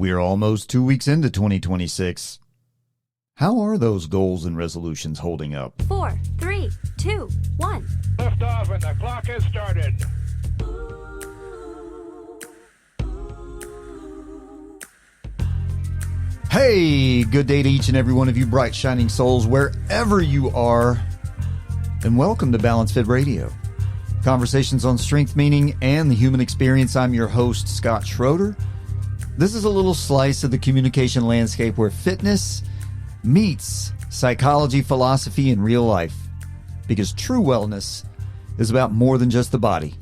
We're almost 2 weeks into 2026. How are those goals and resolutions holding up? 4, 3, 2, 1. Lift off and the clock has started. Hey, good day to each and every one of you bright, shining souls, wherever you are. And welcome to Balanced Fit Radio. Conversations on strength, meaning, and the human experience. I'm your host, Scott Schroeder. This is a little slice of the communication landscape where fitness meets psychology, philosophy, and real life. Because true wellness is about more than just the body.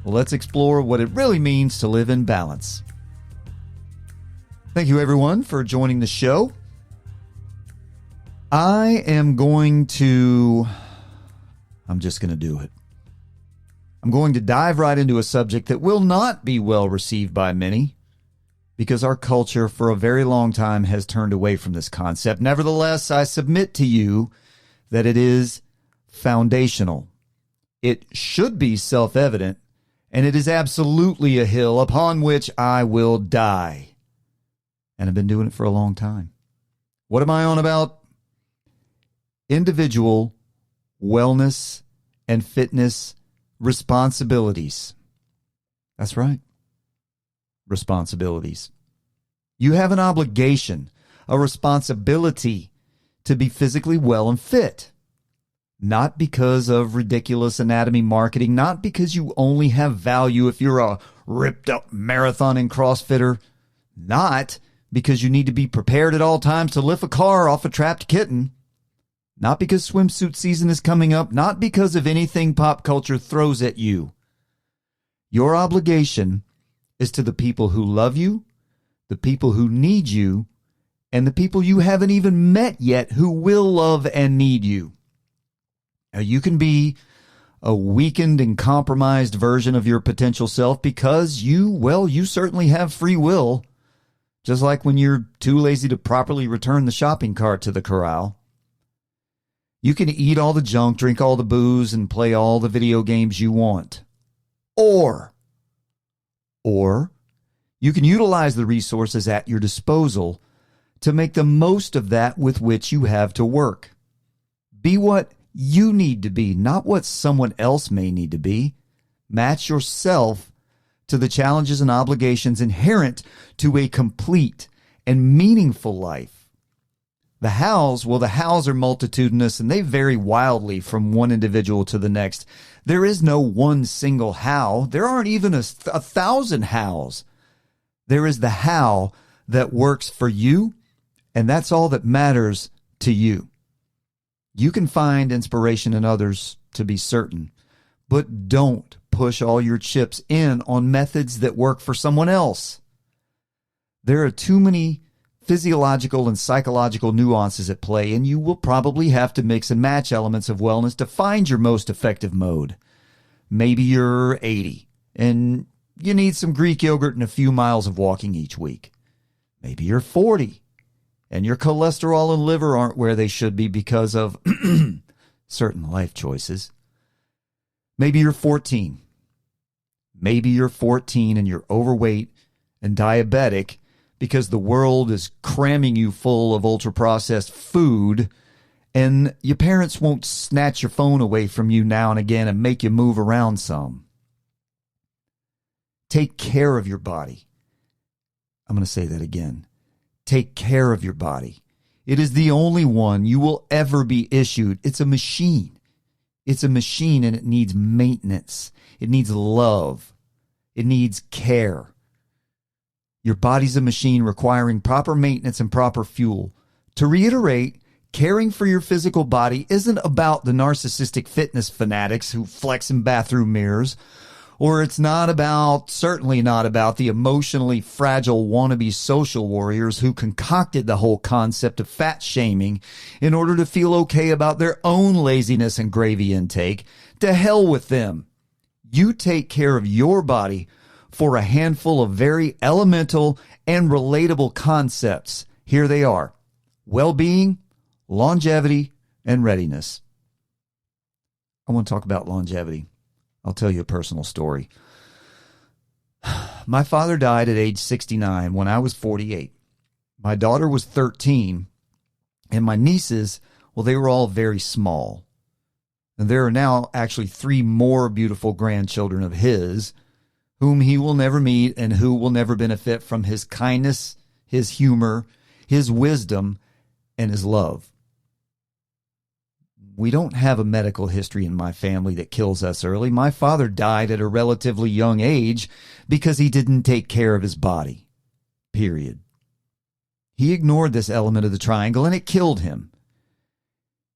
Well, let's explore what it really means to live in balance. Thank you, everyone, for joining the show. I'm just going to do it. I'm going to dive right into a subject that will not be well received by many because our culture for a very long time has turned away from this concept. Nevertheless, I submit to you that it is foundational. It should be self-evident, and it is absolutely a hill upon which I will die. And I've been doing it for a long time. What am I on about? Individual wellness and fitness responsibilities. That's right. Responsibilities. You have an obligation, a responsibility to be physically well and fit. Not because of ridiculous anatomy marketing, not because you only have value if you're a ripped up marathon and CrossFitter, not because you need to be prepared at all times to lift a car off a trapped kitten. Not because swimsuit season is coming up, not because of anything pop culture throws at you. Your obligation is to the people who love you, the people who need you, and the people you haven't even met yet who will love and need you. Now, you can be a weakened and compromised version of your potential self because you certainly have free will, just like when you're too lazy to properly return the shopping cart to the corral. You can eat all the junk, drink all the booze, and play all the video games you want. Or you can utilize the resources at your disposal to make the most of that with which you have to work. Be what you need to be, not what someone else may need to be. Match yourself to the challenges and obligations inherent to a complete and meaningful life. The hows are multitudinous and they vary wildly from one individual to the next. There is no one single how. There aren't even a 1,000 hows. There is the how that works for you, and that's all that matters to you. You can find inspiration in others, to be certain, but don't push all your chips in on methods that work for someone else. There are too many physiological and psychological nuances at play, and you will probably have to mix and match elements of wellness to find your most effective mode. Maybe you're 80 and you need some Greek yogurt and a few miles of walking each week. Maybe you're 40 and your cholesterol and liver aren't where they should be because of certain life choices. Maybe you're 14. Maybe you're 14 and you're overweight and diabetic because the world is cramming you full of ultra-processed food, and your parents won't snatch your phone away from you now and again and make you move around some. Take care of your body. I'm going to say that again. Take care of your body. It is the only one you will ever be issued. It's a machine. It's a machine, and it needs maintenance. It needs love. It needs care. Your body's a machine requiring proper maintenance and proper fuel. To reiterate, caring for your physical body isn't about the narcissistic fitness fanatics who flex in bathroom mirrors, or certainly not about the emotionally fragile wannabe social warriors who concocted the whole concept of fat shaming in order to feel okay about their own laziness and gravy intake. To hell with them. You take care of your body for a handful of very elemental and relatable concepts. Here they are: well-being, longevity, and readiness. I want to talk about longevity. I'll tell you a personal story. my father died at age 69 when I was 48. My daughter was 13, and my nieces, well, they were all very small. And there are now actually 3 more beautiful grandchildren of his, whom he will never meet and who will never benefit from his kindness, his humor, his wisdom, and his love. We don't have a medical history in my family that kills us early. My father died at a relatively young age because he didn't take care of his body. Period. He ignored this element of the triangle and it killed him.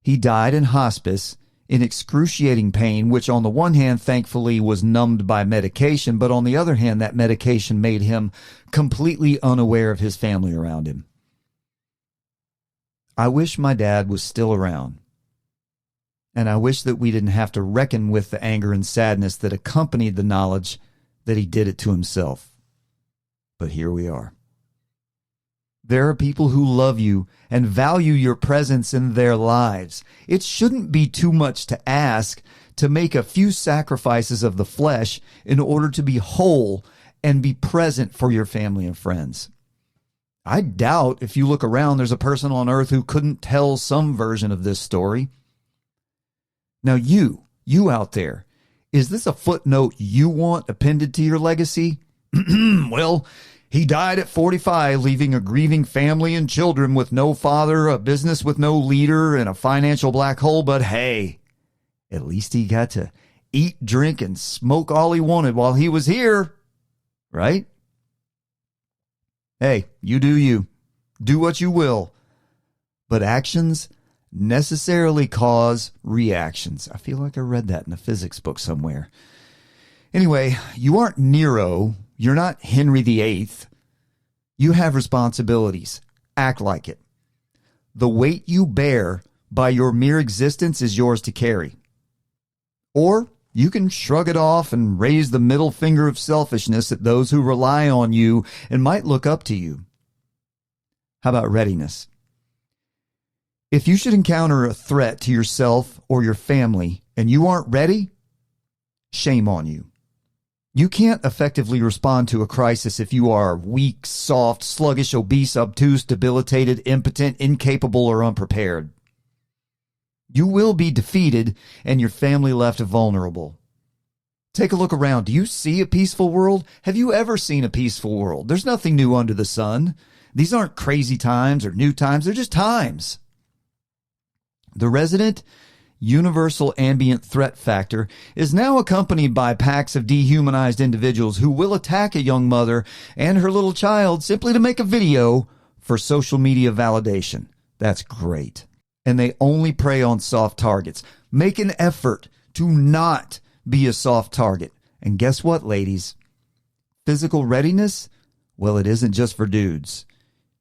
He died in hospice in excruciating pain, which on the one hand, thankfully, was numbed by medication, but on the other hand, that medication made him completely unaware of his family around him. I wish my dad was still around. And I wish that we didn't have to reckon with the anger and sadness that accompanied the knowledge that he did it to himself. But here we are. There are people who love you and value your presence in their lives. It shouldn't be too much to ask to make a few sacrifices of the flesh in order to be whole and be present for your family and friends. I doubt if you look around, there's a person on earth who couldn't tell some version of this story. Now you out there, is this a footnote you want appended to your legacy? Well, he died at 45, leaving a grieving family and children with no father, a business with no leader, and a financial black hole. But hey, at least he got to eat, drink, and smoke all he wanted while he was here, right? Hey, you do you. Do what you will. But actions necessarily cause reactions. I feel like I read that in a physics book somewhere. Anyway, you aren't Nero. You're not Henry VIII. You have responsibilities. Act like it. The weight you bear by your mere existence is yours to carry. Or you can shrug it off and raise the middle finger of selfishness at those who rely on you and might look up to you. How about readiness? If you should encounter a threat to yourself or your family and you aren't ready, shame on you. You can't effectively respond to a crisis if you are weak, soft, sluggish, obese, obtuse, debilitated, impotent, incapable, or unprepared. You will be defeated and your family left vulnerable. Take a look around. Do you see a peaceful world? Have you ever seen a peaceful world? There's nothing new under the sun. These aren't crazy times or new times. They're just times. The resident universal ambient threat factor is now accompanied by packs of dehumanized individuals who will attack a young mother and her little child simply to make a video for social media validation. That's great. And they only prey on soft targets. Make an effort to not be a soft target. And guess what, ladies? Physical readiness? Well, it isn't just for dudes.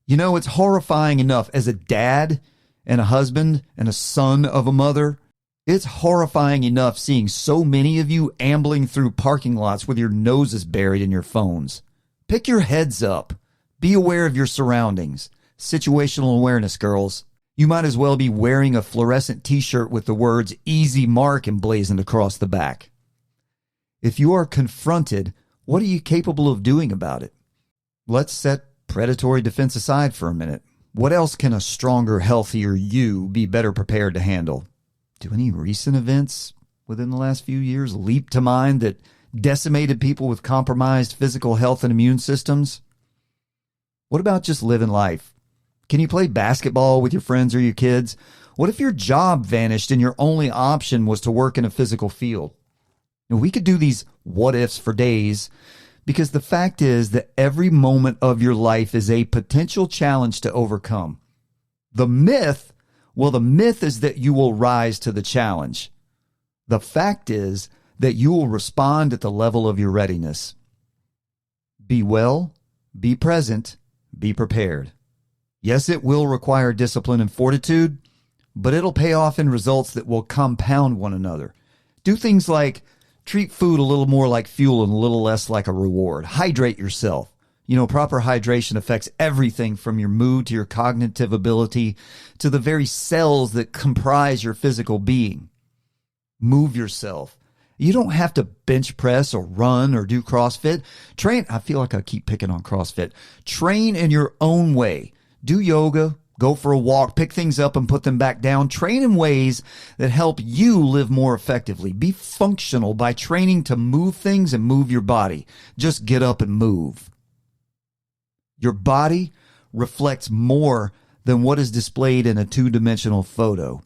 You know, it's horrifying enough as a dad and a husband and a son of a mother. It's horrifying enough seeing so many of you ambling through parking lots with your noses buried in your phones. Pick your heads up. Be aware of your surroundings. Situational awareness, girls. You might as well be wearing a fluorescent t-shirt with the words "Easy Mark" emblazoned across the back. If you are confronted, what are you capable of doing about it? Let's set predatory defense aside for a minute. What else can a stronger, healthier you be better prepared to handle? Do any recent events within the last few years leap to mind that decimated people with compromised physical health and immune systems? What about just living life? Can you play basketball with your friends or your kids? What if your job vanished and your only option was to work in a physical field? And we could do these what ifs for days, because the fact is that every moment of your life is a potential challenge to overcome. The myth is that you will rise to the challenge. The fact is that you will respond at the level of your readiness. Be well, be present, be prepared. Yes, it will require discipline and fortitude, but it'll pay off in results that will compound one another. Do things like treat food a little more like fuel and a little less like a reward. Hydrate yourself. You know, proper hydration affects everything from your mood to your cognitive ability to the very cells that comprise your physical being. Move yourself. You don't have to bench press or run or do CrossFit. Train. I feel like I keep picking on CrossFit. Train in your own way. Do yoga, go for a walk, pick things up and put them back down. Train in ways that help you live more effectively. Be functional by training to move things and move your body. Just get up and move. Your body reflects more than what is displayed in a two-dimensional photo.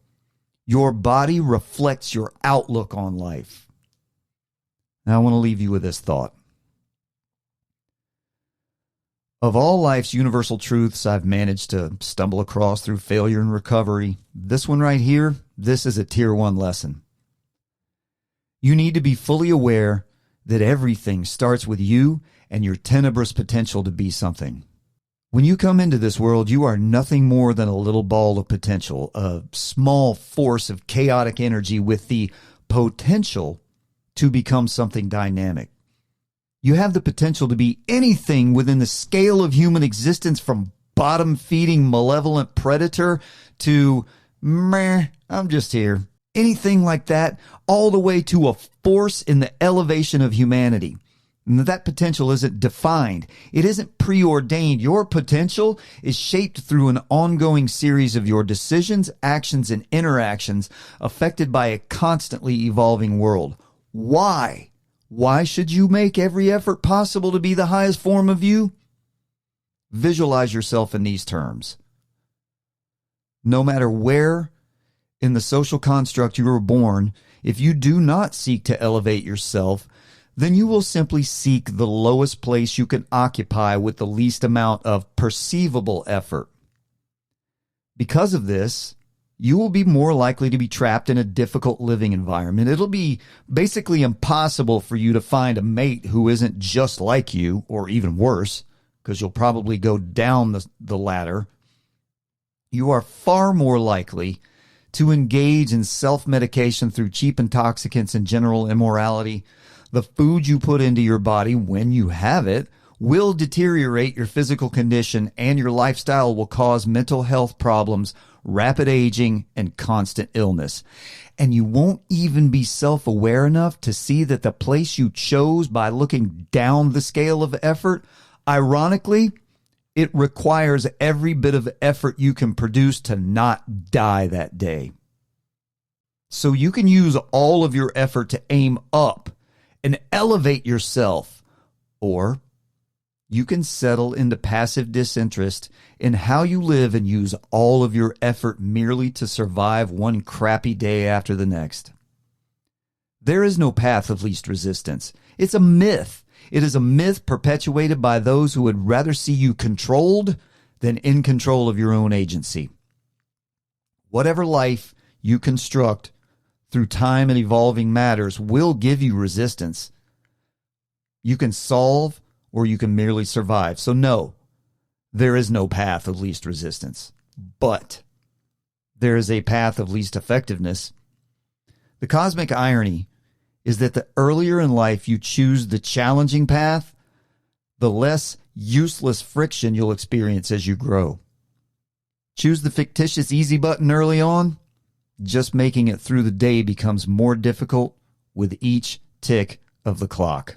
Your body reflects your outlook on life. Now I want to leave you with this thought. Of all life's universal truths I've managed to stumble across through failure and recovery, this one right here, this is a tier 1 lesson. You need to be fully aware that everything starts with you and your tenebrous potential to be something. When you come into this world, you are nothing more than a little ball of potential, a small force of chaotic energy with the potential to become something dynamic. You have the potential to be anything within the scale of human existence, from bottom-feeding malevolent predator to, meh, I'm just here. Anything like that, all the way to a force in the elevation of humanity. And that potential isn't defined. It isn't preordained. Your potential is shaped through an ongoing series of your decisions, actions, and interactions affected by a constantly evolving world. Why? Why should you make every effort possible to be the highest form of you? Visualize yourself in these terms. No matter where in the social construct you were born, if you do not seek to elevate yourself, then you will simply seek the lowest place you can occupy with the least amount of perceivable effort. Because of this, you will be more likely to be trapped in a difficult living environment. It'll be basically impossible for you to find a mate who isn't just like you, or even worse, because you'll probably go down the ladder. You are far more likely to engage in self-medication through cheap intoxicants and general immorality. The food you put into your body when you have it will deteriorate your physical condition, and your lifestyle will cause mental health problems, rapid aging, and constant illness. And you won't even be self-aware enough to see that the place you chose by looking down the scale of effort, ironically, it requires every bit of effort you can produce to not die that day. So you can use all of your effort to aim up and elevate yourself, or you can settle into passive disinterest in how you live and use all of your effort merely to survive one crappy day after the next. There is no path of least resistance. It's a myth. It is a myth perpetuated by those who would rather see you controlled than in control of your own agency. Whatever life you construct through time and evolving matters will give you resistance. You can solve or you can merely survive. So no, there is no path of least resistance. But there is a path of least effectiveness. The cosmic irony is that the earlier in life you choose the challenging path, the less useless friction you'll experience as you grow. Choose the fictitious easy button early on, just making it through the day becomes more difficult with each tick of the clock.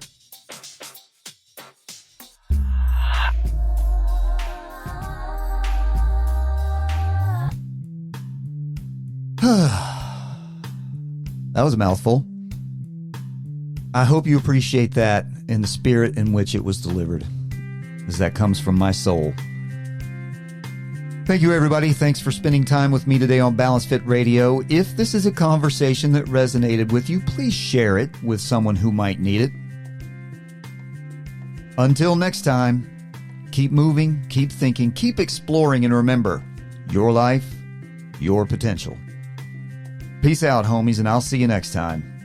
That was a mouthful. I hope you appreciate that in the spirit in which it was delivered, as that comes from my soul. Thank you, everybody. Thanks for spending time with me today on Balanced Fit Radio. If this is a conversation that resonated with you, please share it with someone who might need it. Until next time, keep moving, keep thinking, keep exploring, and remember, your life, your potential. Peace out, homies, and I'll see you next time.